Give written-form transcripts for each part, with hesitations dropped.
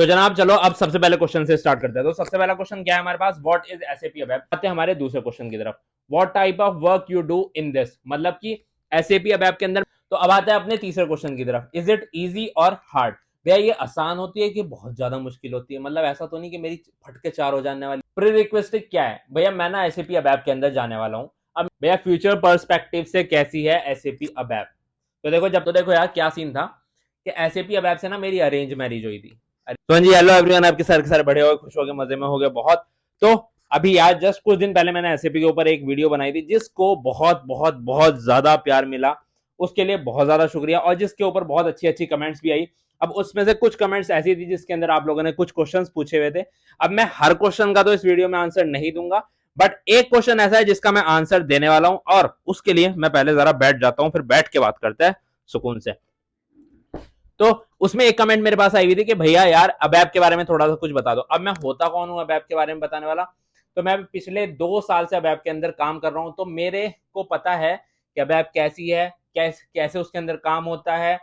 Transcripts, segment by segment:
तो जनाब चलो अब सबसे पहले क्वेश्चन से स्टार्ट करते हैं। तो सबसे पहला क्वेश्चन क्या है हमारे पास, व्हाट इज एसएपी अबैप। आते हैं हमारे दूसरे क्वेश्चन की तरफ, what type of work you do in this, मतलब कि एसएपी अबैप के अंदर। तो अब आते हैं अपने तीसरे क्वेश्चन की तरफ, इज इट इजी और हार्ड। भैया ये आसान होती है कि बहुत ज्यादा मुश्किल होती है, मतलब ऐसा तो नहीं कि मेरी फटके चार हो जाने वाली। प्री रिक्वेस्टिक क्या है भैया, मैं ना एसएपी अबैप के अंदर जाने वाला हूँ। अब भैया फ्यूचर पर्सपेक्टिव से कैसी है एसएपी अबैप। तो देखो जब तो देखो यार क्या सीन था कि एसएपी अबैप से ना मेरी अरेंज मैरिज हुई थी। तो जी हेलो एवरीवन, आपके सारे के सारे बड़े हो गए, खुश हो गए, मजे में हो गए बहुत। तो अभी यार जस्ट कुछ दिन पहले मैंने एसएपी के ऊपर एक वीडियो बनाई थी जिसको बहुत बहुत बहुत ज्यादा प्यार मिला, उसके लिए बहुत ज्यादा शुक्रिया। और जिसके ऊपर बहुत अच्छी अच्छी कमेंट्स भी आई। अब उसमें से कुछ कमेंट्स ऐसी थी जिसके अंदर आप लोगों ने कुछ क्वेश्चंस पूछे हुए थे। अब मैं हर क्वेश्चन का तो इस वीडियो में आंसर नहीं दूंगा, बट एक क्वेश्चन ऐसा है जिसका मैं आंसर देने वाला हूं, और उसके लिए मैं पहले जरा बैठ जाता हूं, फिर बैठ के बात करते हैं सुकून से। तो उसमें एक कमेंट मेरे पास आई हुई थी कि भैया यार अबैप के बारे में थोड़ा सा कुछ बता दो। अब मैं होता कौन हूं अबैप के बारे में बताने वाला। तो मैं पिछले 2 साल से अबैप के अंदर काम कर रहा हूं, तो मेरे को पता है कि अबैप कैसी है, कैसे उसके अंदर काम होता है,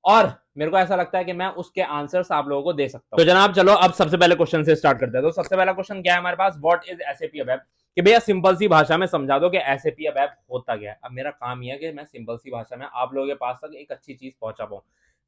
और मेरे को ऐसा लगता है कि मैं उसके आंसर्स आप लोगों को दे सकता हूं। तो जनाब चलो अब सबसे पहले क्वेश्चन से स्टार्ट करते हैं। तो सबसे पहला क्वेश्चन क्या है हमारे पास, व्हाट इज एसएपी अबैप। कि भैया सिंपल सी भाषा में समझा दो कि एसएपी अबैप होता क्या है। अब मेरा काम यह है कि मैं सिंपल सी भाषा में आप लोगों के पास तक एक अच्छी चीज पहुंचा पाऊं।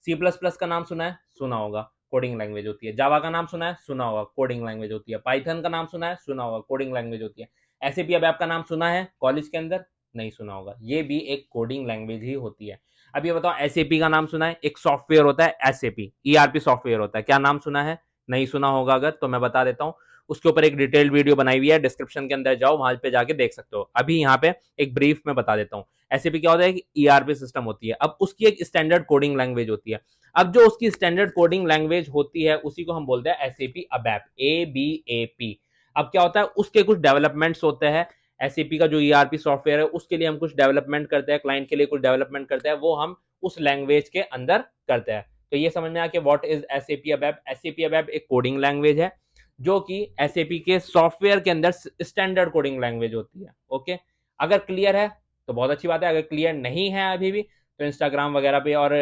सी प्लस प्लस का नाम सुना है, सुना होगा, कोडिंग लैंग्वेज होती है। जावा का नाम सुना है, सुना होगा, कोडिंग लैंग्वेज होती है। पाइथन का नाम सुना है, सुना होगा, कोडिंग लैंग्वेज होती है। एसएपी अबैप का नाम सुना है कॉलेज के अंदर, नहीं सुना होगा, ये भी एक कोडिंग लैंग्वेज ही होती है। अब ये बताओ, एसएपी का नाम सुना है, एक सॉफ्टवेयर होता है एसएपी, ईआरपी सॉफ्टवेयर होता है, क्या नाम सुना है, नहीं सुना होगा अगर तो मैं बता देता हूँ। उसके ऊपर एक डिटेल्ड वीडियो बनाई हुई है, डिस्क्रिप्शन के अंदर जाओ, वहां पे जाके देख सकते हो। अभी यहाँ पे एक ब्रीफ में बता देता हूँ। एसएपी क्या होता है कि ईआरपी सिस्टम होती है, अब उसकी एक स्टैंडर्ड कोडिंग लैंग्वेज होती है। अब जो उसकी स्टैंडर्ड कोडिंग लैंग्वेज होती है उसी को हम बोलते हैं एसएपी अबैप, ABAP। अब क्या होता है, उसके कुछ डेवलपमेंट्स होते हैं। एसएपी का जो ईआरपी सॉफ्टवेयर है उसके लिए हम कुछ डेवलपमेंट करते हैं, क्लाइंट के लिए कुछ डेवलपमेंट करते हैं, वो हम उस लैंग्वेज के अंदर करते हैं। तो ये समझ में आ कि what is SAP ABAP. SAP ABAP एक कोडिंग लैंग्वेज है जो कि एसएपी के सॉफ्टवेयर के अंदर स्टैंडर्ड कोडिंग लैंग्वेज होती है। ओके, अगर क्लियर है तो बहुत अच्छी बात है, अगर क्लियर नहीं है अभी भी तो इंस्टाग्राम वगैरह पे और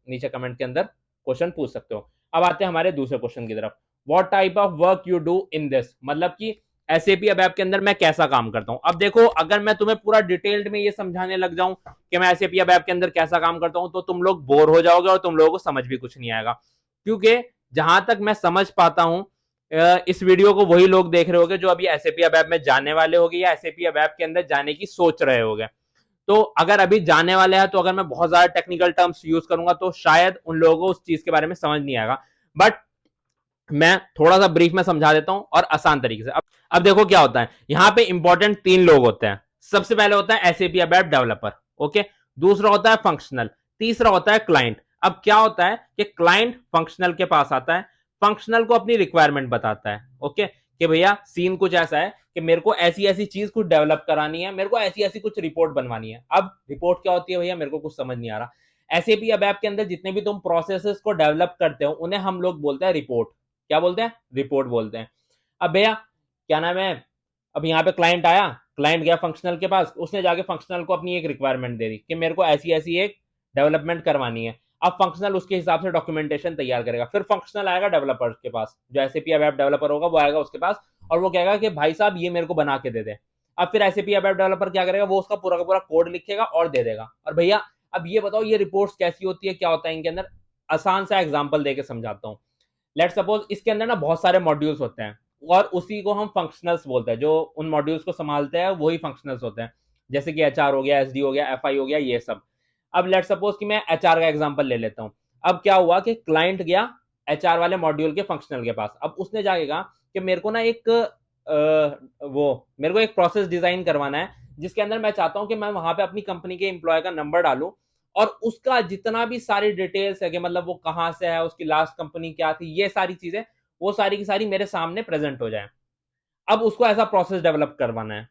नीचे कमेंट के अंदर क्वेश्चन पूछ सकते हो। अब आते हैं हमारे दूसरे क्वेश्चन की तरफ, what type of work you do in this, मतलब कि एसएपी अबैप के अंदर मैं कैसा काम करता हूं। अब देखो अगर मैं तुम्हें पूरा डिटेल्ड में ये समझाने लग जाऊं कि मैं एसएपी अबैप के अंदर कैसा काम करता हूं तो तुम लोग बोर हो जाओगे और तुम लोगों को समझ भी कुछ नहीं आएगा। क्योंकि जहां तक मैं समझ पाता हूं इस वीडियो को वही लोग देख रहे होंगे जो अभी एसएपी अबैप में जाने वाले होंगे या एसएपी अबैप के अंदर जाने की सोच रहे होंगे। तो अगर अभी जाने वाले हैं तो अगर मैं बहुत ज्यादा टेक्निकल टर्म्स यूज करूंगा तो शायद उन लोगों को उस चीज के बारे में समझ नहीं आएगा, बट मैं थोड़ा सा ब्रीफ में समझा देता हूं और आसान तरीके से। अब देखो क्या होता है, यहां पे इंपॉर्टेंट 3 लोग होते हैं। सबसे पहले होता है एसएपी अबैप डेवलपर, ओके। दूसरा होता है फंक्शनल, तीसरा होता है क्लाइंट। अब क्या होता है कि क्लाइंट फंक्शनल के पास आता है, फंक्शनल को अपनी रिक्वायरमेंट बताता है, ओके, कि भैया सीन कुछ ऐसा है कि मेरे को ऐसी ऐसी चीज कुछ डेवलप करानी है, मेरे को ऐसी ऐसी कुछ रिपोर्ट बनवानी है। अब रिपोर्ट क्या होती है भैया, मेरे को कुछ समझ नहीं आ रहा। एसएपी अबैप के अंदर जितने भी तुम प्रोसेसेस को डेवलप करते हो उन्हें हम लोग बोलते हैं रिपोर्ट। क्या बोलते हैं, रिपोर्ट बोलते हैं। अब भैया क्या नाम है, अब यहाँ पे क्लाइंट आया, क्लाइंट गया फंक्शनल के पास, उसने जाके फंक्शनल को अपनी एक रिक्वायरमेंट दे दी कि मेरे को ऐसी ऐसी एक डेवलपमेंट करवानी है। अब फंक्शनल उसके हिसाब से डॉक्यूमेंटेशन तैयार करेगा, फिर फंक्शनल आएगा डेवलपर के पास, जो एसएपी अबैप डेवलपर होगा वो आएगा उसके पास और वो कहेगा कि भाई साहब ये मेरे को बना के दे दे। अब फिर एसएपी अबैप डेवलपर क्या करेगा, वो उसका पूरा का पूरा कोड लिखेगा और दे देगा। और भैया अब ये बताओ ये रिपोर्ट्स कैसी होती है, क्या होता है इनके अंदर। आसान सा एग्जांपल देके समझाता हूँ। लेट सपोज इसके अंदर ना बहुत सारे मॉड्यूल्स होते हैं और उसी को हम फंक्शनल्स बोलते हैं, जो उन मॉड्यूल्स को संभालते हैं वही फंक्शनल्स होते हैं। जैसे कि एचआर हो गया, एसडी हो गया, एफआई हो गया, ये सब। अब लेट सपोज कि मैं एचआर का एग्जांपल ले लेता हूं। अब क्या हुआ कि क्लाइंट गया एचआर वाले मॉड्यूल के फंक्शनल के पास, अब उसने जाके कहा कि मेरे को ना एक मेरे को एक प्रोसेस डिजाइन करवाना है जिसके अंदर मैं चाहता हूं कि मैं वहां पे अपनी कंपनी के एम्प्लॉय का नंबर डालूं और उसका जितना भी सारी डिटेल्स है कि मतलब वो कहां से है, उसकी लास्ट कंपनी क्या थी, ये सारी चीजें वो सारी की सारी मेरे सामने प्रेजेंट हो जाए। अब उसको ऐसा प्रोसेस डेवलप करवाना है।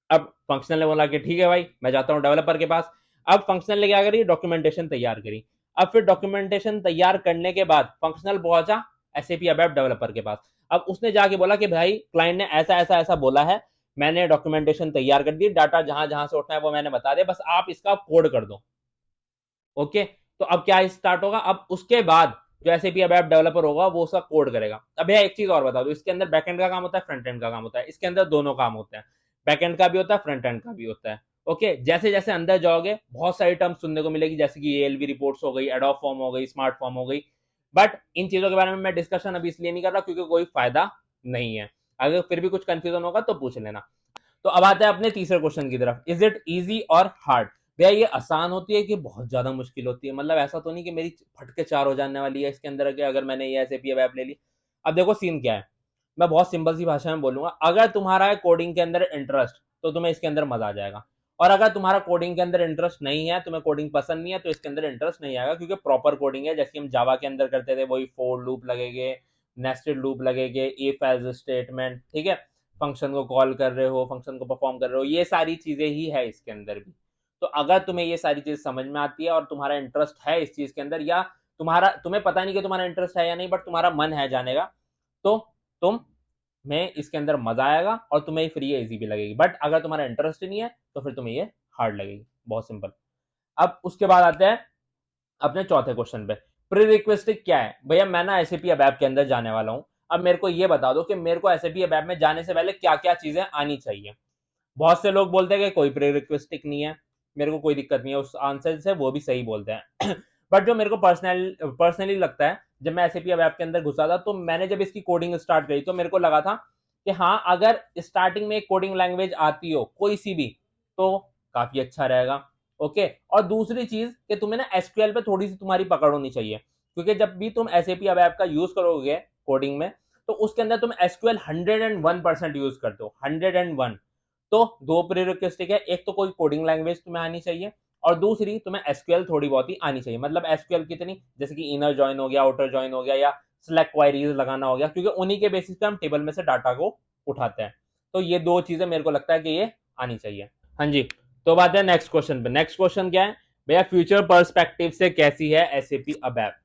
अब फंक्शनल ने बोला कि ठीक है भाई मैं जाता हूं डेवलपर के पास। अब फंक्शनल ने क्या करी, डॉक्यूमेंटेशन तैयार करी। अब फिर डॉक्यूमेंटेशन तैयार करने के बाद फंक्शनल पहुंचा एसएपी अबैप डेवलपर के पास। अब उसने जाके बोला कि भाई क्लाइंट ने ऐसा ऐसा ऐसा बोला है, मैंने डॉक्यूमेंटेशन तैयार कर दी, डाटा जहां जहां से उठना है वो मैंने बता दिया, बस आप इसका कोड कर दो। ओके, तो अब क्या स्टार्ट होगा, अब उसके बाद जो एसएपी अब ऐप डेवलपर होगा वो उसका कोड करेगा। अब भैया एक चीज और बता दो, इसके अंदर बैकएंड का काम होता है, फ्रंट एंड का काम होता है? इसके अंदर दोनों काम होते हैं, बैकएंड का भी होता है, फ्रंट एंड का भी होता है। ओके, जैसे जैसे अंदर जाओगे बहुत सारी टर्म्स सुनने को मिलेगी, जैसे कि एएलवी रिपोर्ट्स हो गई, एडोब फॉर्म हो गई, स्मार्ट फॉर्म हो गई। बट इन चीजों के बारे में मैं डिस्कशन अभी इसलिए नहीं कर रहा क्योंकि कोई फायदा नहीं है। अगर फिर भी कुछ कंफ्यूजन होगा तो पूछ लेना। तो अब आते हैं अपने तीसरे क्वेश्चन की तरफ, इज इट इजी और हार्ड? भैया ये आसान होती है कि बहुत ज्यादा मुश्किल होती है? मतलब ऐसा तो नहीं कि मेरी फटके चार हो जाने वाली है इसके अंदर के अगर मैंने ये एसएपी ऐप ले ली। अब देखो सीन क्या है, मैं बहुत सिंपल सी भाषा में बोलूंगा, अगर तुम्हारा है कोडिंग के अंदर इंटरेस्ट तो तुम्हें इसके अंदर मजा आ जाएगा, और अगर तुम्हारा कोडिंग के अंदर इंटरेस्ट नहीं है, तुम्हें कोडिंग पसंद नहीं है, तो इसके अंदर इंटरेस्ट नहीं आएगा, क्योंकि प्रॉपर कोडिंग है जैसे हम जावा के अंदर करते थे, वही फोर लूप लगेंगे, नेस्टेड लूप लगेंगे, इफ एज स्टेटमेंट, ठीक है, फंक्शन को कॉल कर रहे हो, फंक्शन को परफॉर्म कर रहे हो, ये सारी चीजें ही है इसके अंदर भी। तो अगर तुम्हें ये सारी चीज समझ में आती है और तुम्हारा इंटरेस्ट है इस चीज के अंदर, या तुम्हें पता नहीं कि तुम्हारा इंटरेस्ट है या नहीं, बट तुम्हारा मन है जाने का, तो तुम में इसके अंदर मजा आएगा और तुम्हें फ्री है इजी भी लगेगी। बट अगर तुम्हारा इंटरेस्ट नहीं है तो फिर तुम्हें ये हार्ड लगेगी। बहुत सिंपल। अब उसके बाद आते हैं अपने चौथे क्वेश्चन पे, प्री रिक्वेस्टिक क्या है? भैया मैं ना एसएपी ऐप के अंदर जाने वाला हूं। अब मेरे को ये बता दो कि मेरे को एसएपी ऐप में जाने से पहले क्या क्या चीजें आनी चाहिए। बहुत से लोग बोलते हैं कि कोई प्री रिक्वेस्टिक नहीं है, मेरे को कोई दिक्कत नहीं है उस आंसर से, वो भी सही बोलते हैं। बट जो मेरे को पर्सनली लगता है, जब मैं एसएपी ऐप के अंदर घुसा था तो मैंने जब इसकी कोडिंग स्टार्ट करी तो मेरे को लगा था कि हाँ, अगर स्टार्टिंग में एक कोडिंग लैंग्वेज आती हो कोई सी भी तो काफी अच्छा रहेगा। ओके, और दूसरी चीज कि तुम्हें ना एसक्यूएल पे थोड़ी सी तुम्हारी पकड़ होनी चाहिए, क्योंकि जब भी तुम एसएपी ऐप का यूज करोगे कोडिंग में, तो उसके अंदर तुम एसक्यूएल 101% यूज करते हो, 101। तो दो प्रीरिक्विजिट है, एक तो कोई कोडिंग लैंग्वेज तुम्हें आनी चाहिए, और दूसरी तुम्हें एसक्यूएल थोड़ी बहुत ही आनी चाहिए। मतलब एसक्यूएल कितनी, जैसे कि इनर जॉइन हो गया, आउटर जॉइन हो गया, या सिलेक्ट क्वेरीज लगाना हो गया, क्योंकि उन्हीं के बेसिस पे हम टेबल में से डाटा को उठाते हैं। तो ये दो चीजें मेरे को लगता है कि ये आनी चाहिए। हाँ जी, तो बात है नेक्स्ट क्वेश्चन पे। नेक्स्ट क्वेश्चन क्या है भैया, फ्यूचर पर्सपेक्टिव से कैसी है एसएपी ऐप?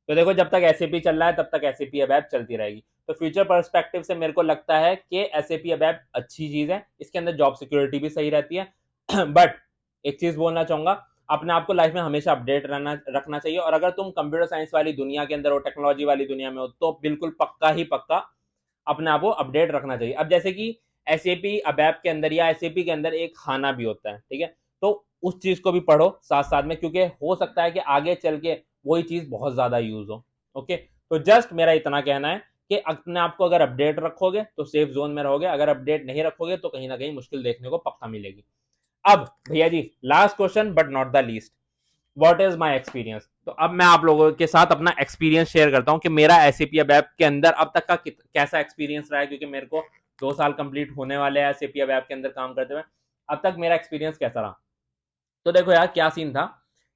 तो देखो, जब तक एसएपी चल रहा है तब तक एसएपी ऐप चलती रहेगी। तो फ्यूचर पर्सपेक्टिव से मेरे को लगता है कि एसएपी ऐप अच्छी चीज है, इसके अंदर जॉब सिक्योरिटी भी सही रहती है। बट एक चीज बोलना चाहूंगा, अपने आप को लाइफ में हमेशा अपडेट रखना चाहिए, और अगर तुम कंप्यूटर साइंस वाली दुनिया के अंदर हो, टेक्नोलॉजी वाली दुनिया में हो, तो बिल्कुल पक्का ही पक्का अपने आप को अपडेट रखना चाहिए। अब जैसे कि एसएपी ऐप के अंदर या एसएपी के अंदर एक खाना भी होता है, ठीक है, तो उस चीज को भी पढ़ो साथ साथ में, क्योंकि हो सकता है कि आगे चल के वही चीज बहुत ज्यादा यूज हो। ओके, तो जस्ट मेरा इतना कहना है कि अपने आप को अगर अपडेट रखोगे तो सेफ जोन में रहोगे, अगर अपडेट नहीं रखोगे तो कहीं ना कहीं मुश्किल देखने को पक्का मिलेगी। अब भैया जी last question but not the least, what is my experience? तो अब मैं आप लोगों के साथ अपना एक्सपीरियंस शेयर करता हूं कि मेरा एसएपी ऐप के अंदर अब तक का कैसा एक्सपीरियंस रहा है, क्योंकि मेरे को 2 साल कंप्लीट होने वाले हैं एसएपी ऐप के अंदर काम करते हुए। अब तक मेरा एक्सपीरियंस कैसा रहा? तो देखो यार, क्या सीन था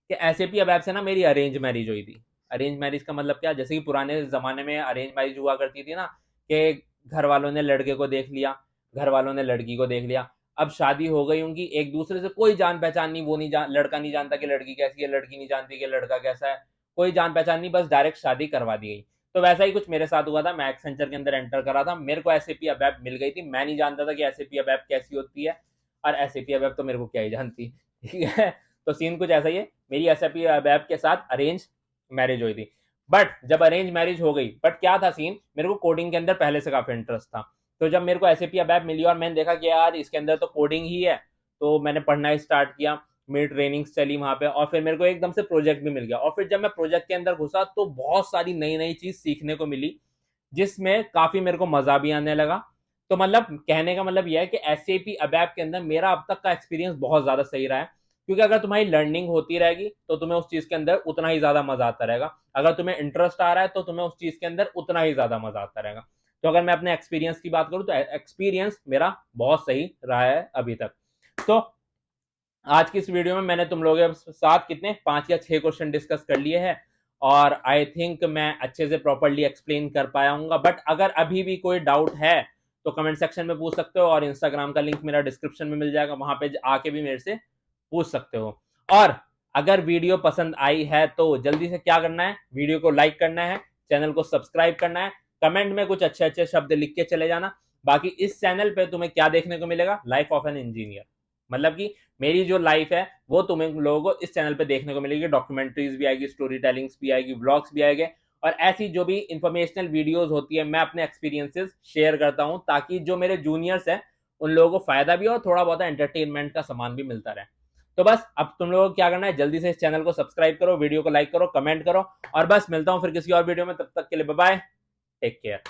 कि एसएपी ऐप से ना मेरी अरेंज मैरिज हुई थी। अरेंज मैरिज का मतलब क्या, जैसे कि पुराने जमाने में अरेंज मैरिज हुआ करती थी ना, कि घर वालों ने लड़के को देख लिया, घर वालों ने लड़की को देख लिया, अब शादी हो गई उनकी, एक दूसरे से कोई जान पहचान नहीं, वो नहीं लड़का नहीं जानता कि लड़की कैसी है, लड़की नहीं जानती कि लड़का कैसा है, कोई जान पहचान नहीं, बस डायरेक्ट शादी करवा दी गई। तो वैसा ही कुछ मेरे साथ हुआ था, मैं एक्सेंचर के अंदर एंटर करा था, मेरे को एसएपी ऐप मिल गई थी, मैं नहीं जानता था कि एसएपी ऐप कैसी होती है, और एसएपी ऐप तो मेरे को क्या ही जानती, ठीक है। तो सीन कुछ ऐसा ही है, मेरी एसएपी ऐप के साथ अरेंज मैरिज हुई थी। बट जब अरेंज मैरिज हो गई, बट क्या था सीन, मेरे को कोडिंग के अंदर पहले से काफी इंटरेस्ट था। तो जब मेरे को एसएपी ऐप मिली और मैंने देखा कि यार इसके अंदर तो कोडिंग ही है, तो मैंने पढ़ना स्टार्ट किया, मेरी ट्रेनिंग्स चली वहां पे, और फिर मेरे को एकदम से प्रोजेक्ट भी मिल गया। और फिर जब मैं प्रोजेक्ट के अंदर घुसा तो बहुत सारी नई नई चीज सीखने को मिली, जिसमें काफी मेरे को मजा भी आने लगा। तो मतलब कहने का मतलब यह है कि एसएपी ऐप के अंदर मेरा अब तक का एक्सपीरियंस बहुत ज्यादा सही रहा है, क्योंकि अगर तुम्हारी लर्निंग होती रहेगी तो तुम्हें उस चीज के अंदर उतना ही ज्यादा मजा आता रहेगा, अगर तुम्हें इंटरेस्ट आ रहा है तो तुम्हें उस चीज के अंदर उतना ही ज्यादा मजा आता रहेगा। तो अगर मैं अपने एक्सपीरियंस की बात करूं तो एक्सपीरियंस मेरा बहुत सही रहा है अभी तक। तो आज की इस वीडियो में मैंने तुम लोगों के साथ कितने 5 या 6 क्वेश्चन डिस्कस कर लिए हैं, और आई थिंक मैं अच्छे से प्रॉपरली एक्सप्लेन कर पाया हूँ। बट अगर अभी भी कोई डाउट है तो कमेंट सेक्शन में पूछ सकते हो, और इंस्टाग्राम का लिंक मेरा डिस्क्रिप्शन में मिल जाएगा, वहां पे आके भी मेरे से पूछ सकते हो। और अगर वीडियो पसंद आई है तो जल्दी से क्या करना है, वीडियो को लाइक करना है, चैनल को सब्सक्राइब करना है, कमेंट में कुछ अच्छे अच्छे शब्द लिख के चले जाना। बाकी इस चैनल पे तुम्हें क्या देखने को मिलेगा, लाइफ ऑफ एन इंजीनियर, मतलब कि मेरी जो लाइफ है वो तुम्हें लोगों को इस चैनल पे देखने को मिलेगी। डॉक्यूमेंट्रीज भी आएगी, स्टोरी टेलिंग्स भी आएगी, व्लॉग्स भी आएंगे, और ऐसी जो भी इंफॉर्मेशनल वीडियोस होती है मैं अपने एक्सपीरियंसेस शेयर करता हूं, ताकि जो मेरे जूनियर्स हैं उन लोगों को फायदा भी हो और थोड़ा बहुत एंटरटेनमेंट का सामान भी मिलता रहे। तो बस अब तुम लोगों को क्या करना है, जल्दी से इस चैनल को सब्सक्राइब करो, वीडियो को लाइक करो, कमेंट करो, और बस मिलता हूं फिर किसी और वीडियो में। तब तक के लिए बाय बाय, टेक केयर।